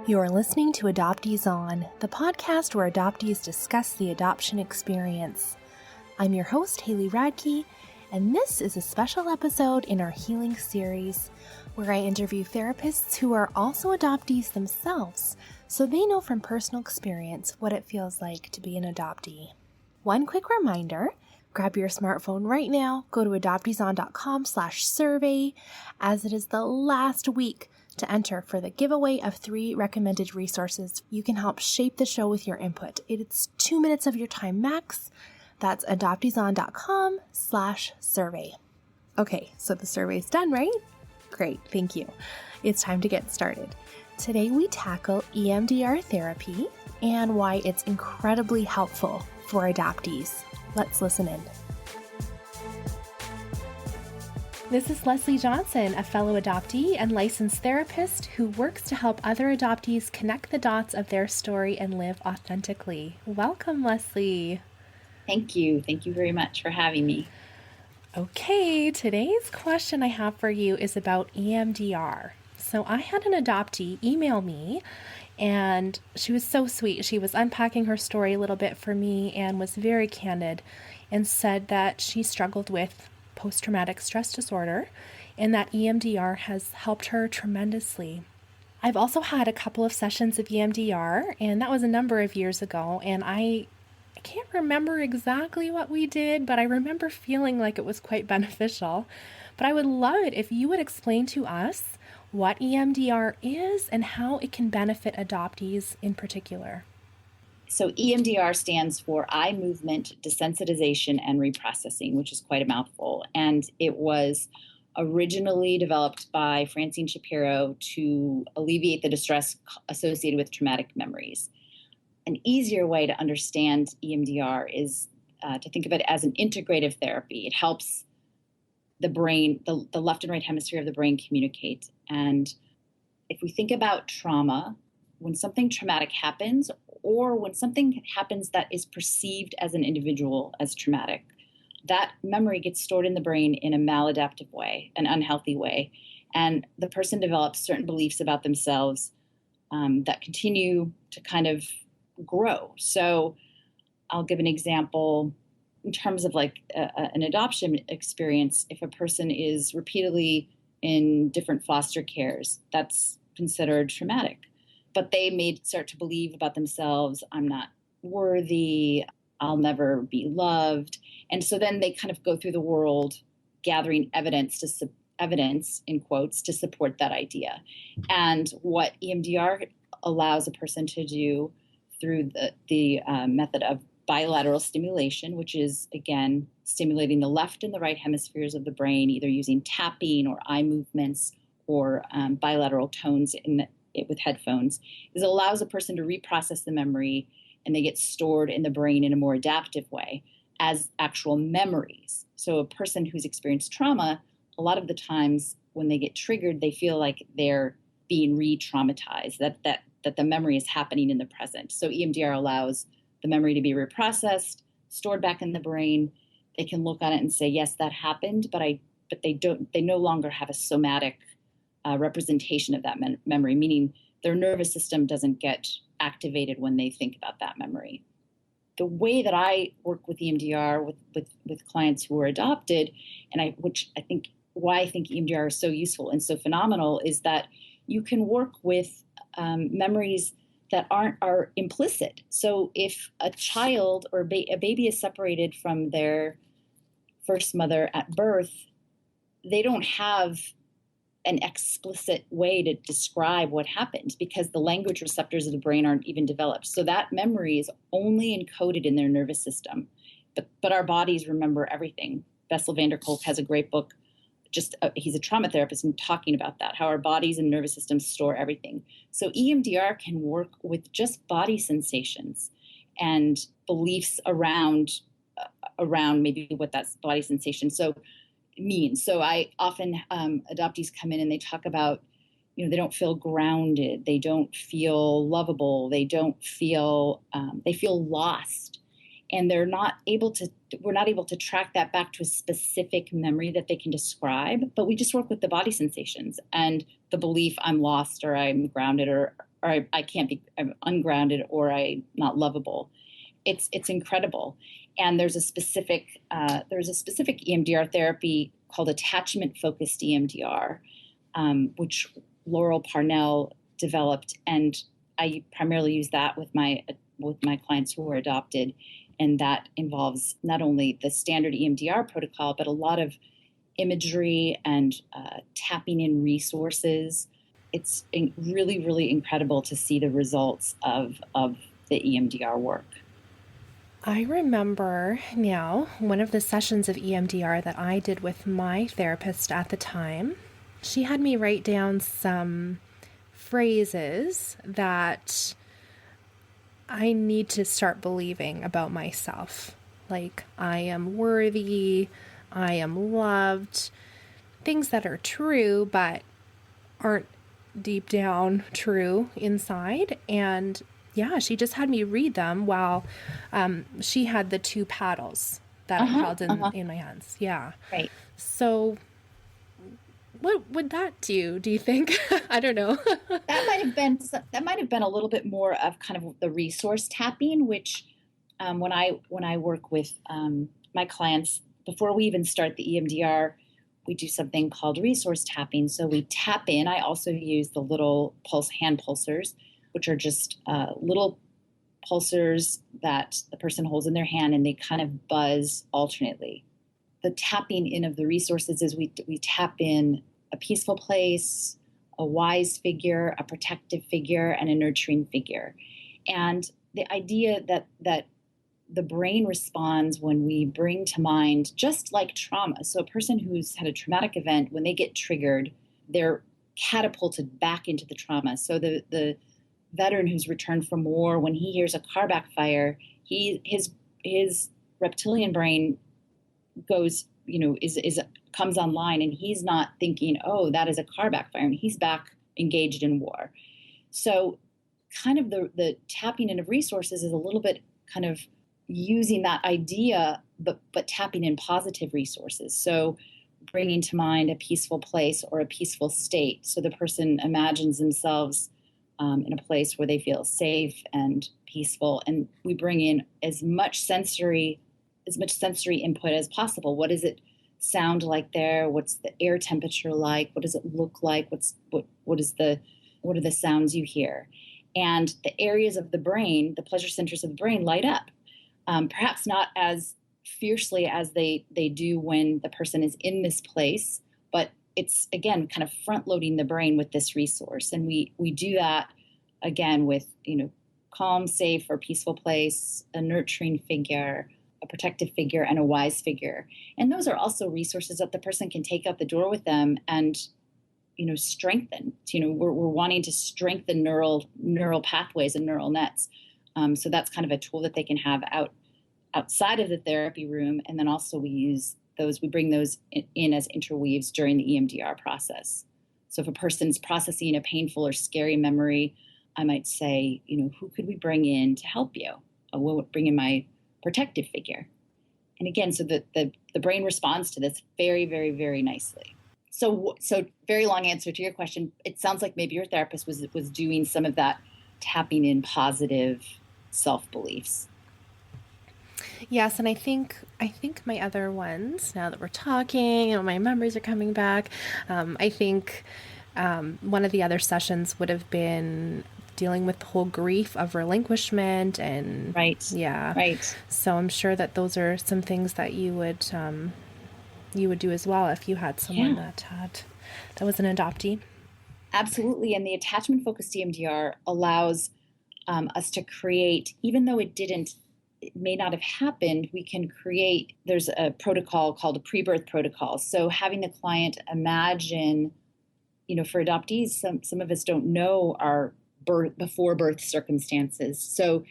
You're listening to Adoptees On, the podcast where adoptees discuss the adoption experience. I'm your host, Haley Radke, and this is a special episode in our healing series where I interview therapists who are also adoptees themselves, so they know from personal experience what it feels like to be an adoptee. One quick reminder, grab your smartphone right now, go to adopteeson.com/survey, as it is the last week to enter for the giveaway of 3 recommended resources. You can help shape the show with your input. It's 2 minutes of your time max. That's adopteeson.com/survey. Okay, so the survey's done, right? Great, thank you. It's time to get started. Today we tackle EMDR therapy and why it's incredibly helpful for adoptees. Let's listen in. This is Leslie Johnson, a fellow adoptee and licensed therapist who works to help other adoptees connect the dots of their story and live authentically. Welcome, Leslie. Thank you. Thank you very much for having me. Okay, today's question I have for you is about EMDR. So I had an adoptee email me, and she was so sweet. She was unpacking her story a little bit for me and was very candid and said that she struggled with post-traumatic stress disorder and that EMDR has helped her tremendously. I've also had a couple of sessions of EMDR, and that was a number of years ago, and I can't remember exactly what we did, but I remember feeling like it was quite beneficial. But I would love it if you would explain to us what EMDR is and how it can benefit adoptees in particular. So EMDR stands for Eye Movement Desensitization and Reprocessing, which is quite a mouthful. And it was originally developed by Francine Shapiro to alleviate the distress associated with traumatic memories. An easier way to understand EMDR is to think of it as an integrative therapy. It helps the brain, the left and right hemisphere of the brain communicate. And if we think about trauma, when something traumatic happens, or when something happens that is perceived as an individual as traumatic, that memory gets stored in the brain in a maladaptive way, an unhealthy way. And the person develops certain beliefs about themselves that continue to kind of grow. So I'll give an example in terms of like an adoption experience. If a person is repeatedly in different foster cares, that's considered traumatic. But they may start to believe about themselves, I'm not worthy, I'll never be loved. And so then they kind of go through the world gathering evidence in quotes to support that idea. And what EMDR allows a person to do through the method of bilateral stimulation, which is, again, stimulating the left and the right hemispheres of the brain, either using tapping or eye movements or bilateral tones with headphones, is it allows a person to reprocess the memory, and they get stored in the brain in a more adaptive way as actual memories. So a person who's experienced trauma, a lot of the times when they get triggered, they feel like they're being re-traumatized, that the memory is happening in the present. So EMDR allows the memory to be reprocessed, stored back in the brain. They can look on it and say, yes, that happened, but they no longer have a somatic representation of that memory, meaning their nervous system doesn't get activated when they think about that memory. The way that I work with EMDR with clients who are adopted, and why I think EMDR is so useful and so phenomenal, is that you can work with memories that are implicit. So if a child or a baby is separated from their first mother at birth, they don't have an explicit way to describe what happened because the language receptors of the brain aren't even developed. So that memory is only encoded in their nervous system. But our bodies remember everything. Bessel van der Kolk has a great book, he's a trauma therapist, and talking about that, how our bodies and nervous systems store everything. So EMDR can work with just body sensations and beliefs around maybe what that body sensation means. So I often, adoptees come in and they talk about, they don't feel grounded. They don't feel lovable. They feel lost. And we're not able to track that back to a specific memory that they can describe, but we just work with the body sensations and the belief I'm lost or I'm grounded or I can't be, I'm ungrounded, or I'm not lovable. It's incredible. And there's a specific EMDR therapy called attachment focused EMDR, which Laurel Parnell developed, and I primarily use that with my clients who are adopted, and that involves not only the standard EMDR protocol, but a lot of imagery and tapping in resources. It's really, really incredible to see the results of the EMDR work. I remember now one of the sessions of EMDR that I did with my therapist at the time. She had me write down some phrases that I need to start believing about myself. Like, I am worthy, I am loved, things that are true but aren't deep down true inside. And yeah, she just had me read them while she had the two paddles that I held in my hands. Yeah. Right. So what would that do you think? I don't know. That might have been a little bit more of kind of the resource tapping, which when I work with my clients, before we even start the EMDR, we do something called resource tapping. So we tap in. I also use the little hand pulsers, which are just little pulsers that the person holds in their hand, and they kind of buzz alternately. The tapping in of the resources is we tap in a peaceful place, a wise figure, a protective figure, and a nurturing figure. And the idea that the brain responds when we bring to mind, just like trauma. So a person who's had a traumatic event, when they get triggered, they're catapulted back into the trauma. So the veteran who's returned from war, when he hears a car backfire, his reptilian brain goes, comes online, and he's not thinking, oh, that is a car backfire, and he's back engaged in war. So kind of the tapping in of resources is a little bit kind of using that idea, but tapping in positive resources. So bringing to mind a peaceful place or a peaceful state. So the person imagines themselves in a place where they feel safe and peaceful. And we bring in as much sensory input as possible. What does it sound like there? What's the air temperature like? What does it look like? What are the sounds you hear? And the areas of the brain, the pleasure centers of the brain, light up. Perhaps not as fiercely as they do when the person is in this place, but it's, again, kind of front loading the brain with this resource. And we do that, again, with, calm, safe, or peaceful place, a nurturing figure, a protective figure, and a wise figure. And those are also resources that the person can take out the door with them and, strengthen. We're wanting to strengthen neural pathways and neural nets. So that's kind of a tool that they can have outside of the therapy room. And then also we bring those in as interweaves during the EMDR process. So if a person's processing a painful or scary memory, I might say, who could we bring in to help you? We'll bring in my protective figure. And again, so the brain responds to this very, very, very nicely. So very long answer to your question. It sounds like maybe your therapist was doing some of that tapping in positive self-beliefs. Yes, and I think my other ones, now that we're talking and my memories are coming back, I think one of the other sessions would have been dealing with the whole grief of relinquishment and right. So I'm sure that those are some things that you would do as well if you had someone that was an adoptee. Absolutely. And the attachment focused EMDR allows us to create, even though it may not have happened, we can create, there's a protocol called a pre-birth protocol. So having the client imagine, for adoptees, some of us don't know our before birth circumstances. So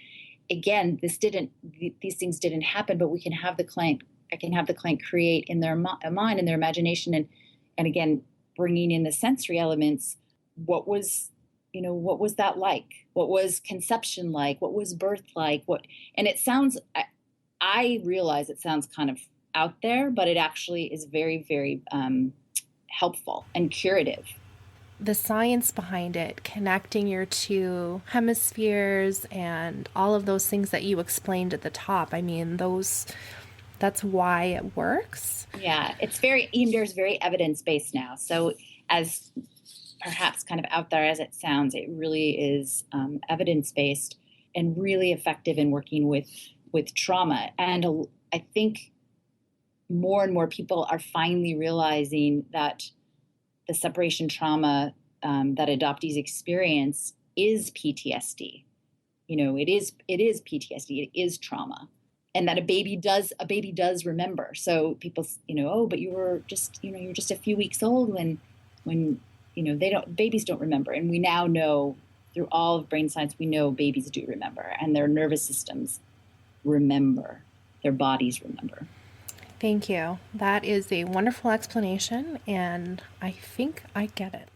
again, these things didn't happen, but I can have the client create in their mind and their imagination, and again, bringing in the sensory elements. What was that like? What was conception like? What was birth like? And it sounds, I realize it sounds kind of out there, but it actually is very, very helpful and curative. the science behind it, connecting your two hemispheres and all of those things that you explained at the top. I mean, that's why it works. Yeah, EMDR is very evidence-based now. So as perhaps kind of out there as it sounds, it really is evidence-based and really effective in working with trauma. And I think more and more people are finally realizing that the separation trauma that adoptees experience is PTSD. It is PTSD. It is trauma, and that a baby does remember. So people, oh, but you were just a few weeks old when babies don't remember, and we now know through all of brain science, we know babies do remember, and their nervous systems remember, their bodies remember. Thank you. That is a wonderful explanation, and I think I get it.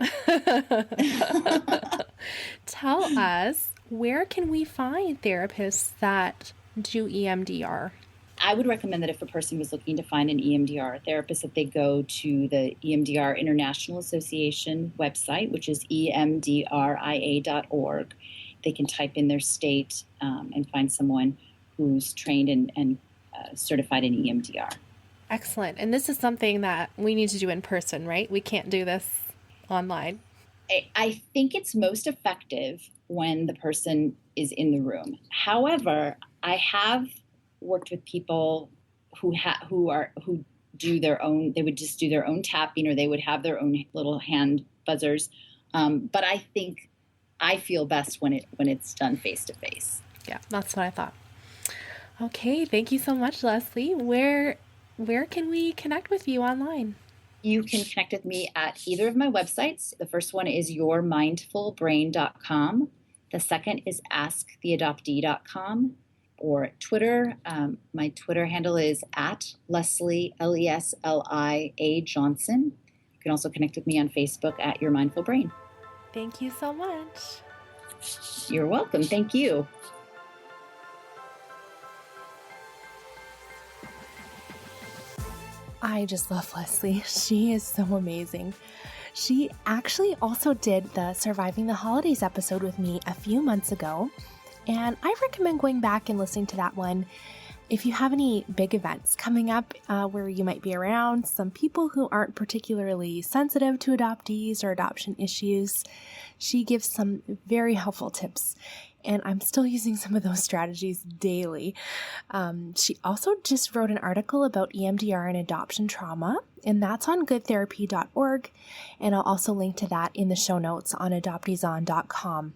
Tell us, where can we find therapists that do EMDR? I would recommend that if a person was looking to find an EMDR therapist, that they go to the EMDR International Association website, which is emdria.org. They can type in their state and find someone who's trained and certified in EMDR. Excellent. And this is something that we need to do in person, right? We can't do this online. I think it's most effective when the person is in the room. However, I have worked with people who do their own. They would just do their own tapping, or they would have their own little hand buzzers. But I think I feel best when it's done face to face. Yeah, that's what I thought. Okay, thank you so much, Leslie. Where can we connect with you online? You can connect with me at either of my websites. The first one is yourmindfulbrain.com. The second is asktheadoptee.com. Or Twitter. My Twitter handle is at Leslie, Leslia Johnson. You can also connect with me on Facebook at Your Mindful Brain. Thank you so much. You're welcome. Thank you. I just love Leslie. She is so amazing. She actually also did the Surviving the Holidays episode with me a few months ago, and I recommend going back and listening to that one if you have any big events coming up where you might be around some people who aren't particularly sensitive to adoptees or adoption issues. She gives some very helpful tips, and I'm still using some of those strategies daily. She also just wrote an article about EMDR and adoption trauma, and that's on goodtherapy.org, and I'll also link to that in the show notes on adopteeson.com.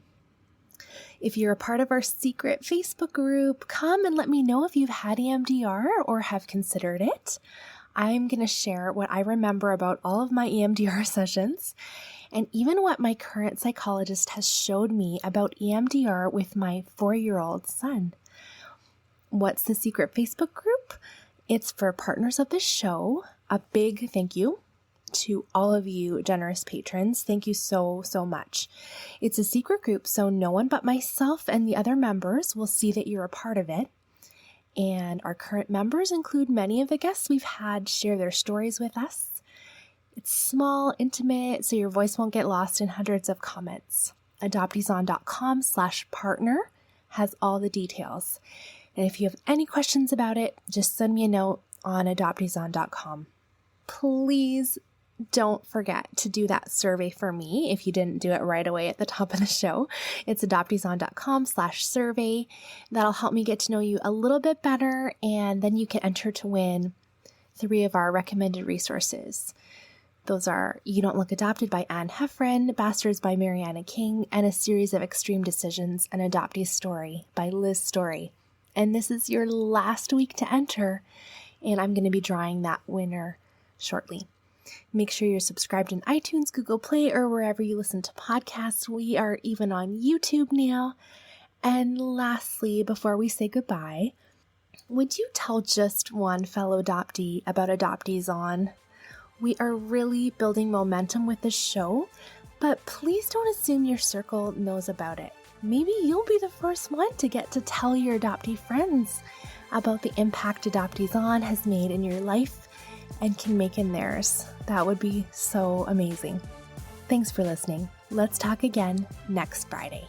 If you're a part of our secret Facebook group, come and let me know if you've had EMDR or have considered it. I'm going to share what I remember about all of my EMDR sessions, and even what my current psychologist has showed me about EMDR with my 4-year-old son. What's the secret Facebook group? It's for partners of the show. A big thank you to all of you generous patrons. Thank you so, so much. It's a secret group, so no one but myself and the other members will see that you're a part of it. And our current members include many of the guests we've had share their stories with us. It's small, intimate, so your voice won't get lost in hundreds of comments. Adopteeson.com/partner has all the details. And if you have any questions about it, just send me a note on adopteeson.com. Please don't forget to do that survey for me if you didn't do it right away at the top of the show. It's adopteeson.com/survey. That'll help me get to know you a little bit better, and then you can enter to win 3 of our recommended resources. Those are You Don't Look Adopted by Anne Heffron, Bastards by Mariana King, and A Series of Extreme Decisions, An Adoptee Story by Liz Story. And this is your last week to enter, and I'm going to be drawing that winner shortly. Make sure you're subscribed in iTunes, Google Play, or wherever you listen to podcasts. We are even on YouTube now. And lastly, before we say goodbye, would you tell just one fellow adoptee about Adoptees On? We are really building momentum with this show, but please don't assume your circle knows about it. Maybe you'll be the first one to get to tell your adoptee friends about the impact Adoptees On has made in your life and can make in theirs. That would be so amazing. Thanks for listening. Let's talk again next Friday.